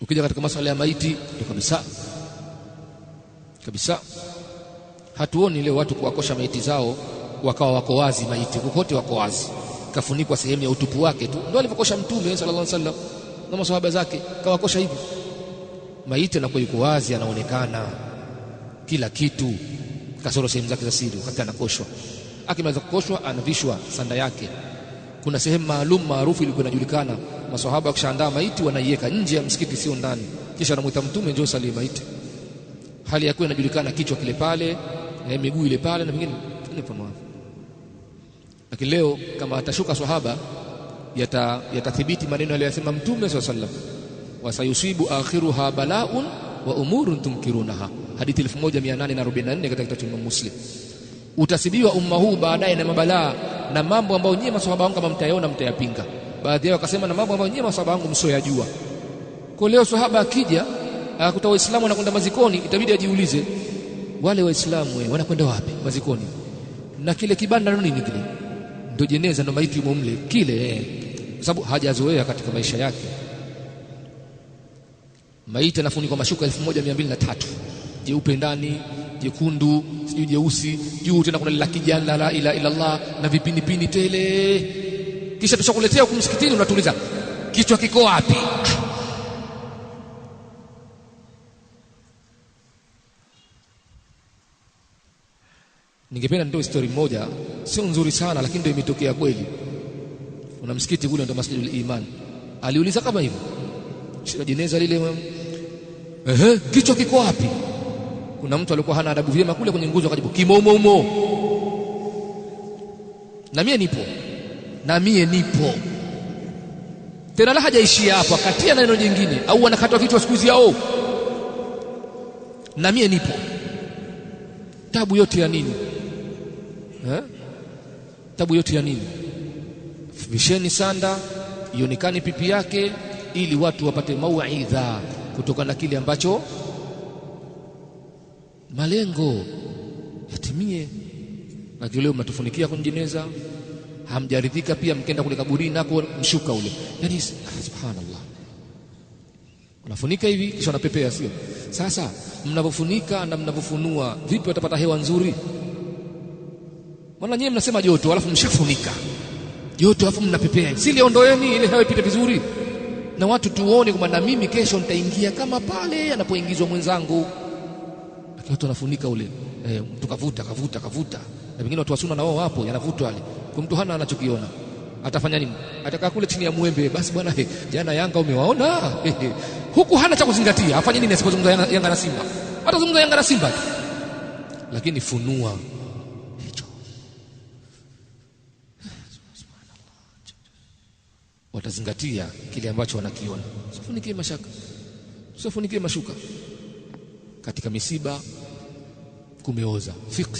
Ukija katika masuala ya maiti kabisa hatuoni leo watu kuwakosha maiti zao wakawa wako wazi, maiti kokote wako wazi, kafunikwa sehemu ya utupu wake tu. Ndio alivyokosha Mtume sallallahu alaihi wasallam na maswahaba zake, kawakosha hivi. Maiti anakuwa yuko wazi, anaonekana kila kitu, kasoro sehemu zake za siri wakati anakoshwa. Akimaliza kukoshwa anavishwa sanda yake. Kuna sehemu maalum maarufu ilikuwa inajulikana, maswahaba wakishaandaa maiti wanaiweka nje ya msikiti, sio ndani, kisha anamuita Mtume njoo salie maiti. Hali yake inajulikana, kichwa kile pale, miguu ile pale na vingine pamoja. Lakini leo kama atashuka swahaba yatathibiti maneno aliyosema Mtume sallallahu alaihi wasallam, wasayusibu akhiruha bala'un wa umurun tunkirunaha, hadithi 1844 katika kitabu cha Muslim. Utasibiwa umma huu baadaye na mabalaa na mambo ambayo nyinyi maswahaba wangu kama mtayaona mtayapinga. Baadhi yao wakasema na mambo ambayo nyinyi maswahaba wangu msioyajua. Kwa leo swahaba akija akakuta waislamu wanakwenda mazikoni, itabidi ajiulize, wale waislamu wanakwenda wapi mazikoni? Na kile kibanda nini kile? Ndio jeneza, ndio maiti yumo mle kile, kwa sababu hajazoea katika maisha yake. Maiti anafunikwa mashuka 1203, jeupe ndani, jekundu, sijui jeusi, juu tena kuna la kijani la ilaha illa Allah na vipinipini tele. Kisha tushakuletea huko msikitini, unatuuliza kichwa kiko wapi? Ningependa ndio story moja, sio nzuri sana lakini ndio imetokea kweli. Kuna msikiti kule ndio Masjidul Iman. Aliuliza kama hivyo, shika jeneza lile, kichwa kiko wapi? Kuna mtu alikuwa hana adabu vyema kule kwenye nguzo akajibu kimoumo. Na mie nipo. Tena la hajaishia hapo, akatia neno jingine, au anakatwa kichwa siku hizi yao. Na mie nipo. Tabu yote ya nini? Tabu yote ya nini? Visheni sanda ionekane pipi yake ili watu wapate mauidha kutokana na kile ambacho malengo yatimie. Lakini leo mnatufunikia kwenye jeneza, hamjaridhika pia mkenda kule kaburini nako mshuka ule. Yaani subhanallah. Unafunika hivi kisha unapepea, sio? Sasa mnavofunika na mnavofunua, vipi watapata hewa nzuri? Maana nyinyi mnasema joto alafu mshafunika. Joto alafu mnapepea. Si liondoeni ile hewa ipite vizuri. Na watu tuone kwamba na mimi kesho nitaingia kama pale anapoingizwa mwenzangu. Lakini watu wanafunika ule. Mtu kavuta. Na wengine watu wasuna na wao hapo yanavutwa yale. Kwa mtu hana anachokiona. Atafanya nini? Atakaa kule chini ya muembe, basi bwana jana Yanga umewaona? Huku hana cha kuzingatia. Afanye nini asipozungumza Yanga na Simba? Atazungumza Yanga na Simba tu. Lakini funua hicho. Watazingatia kile ambacho wanakiona. Usifunikie mashaka. Usifunikie mashuka. Katika misiba kumeoza. Fiqh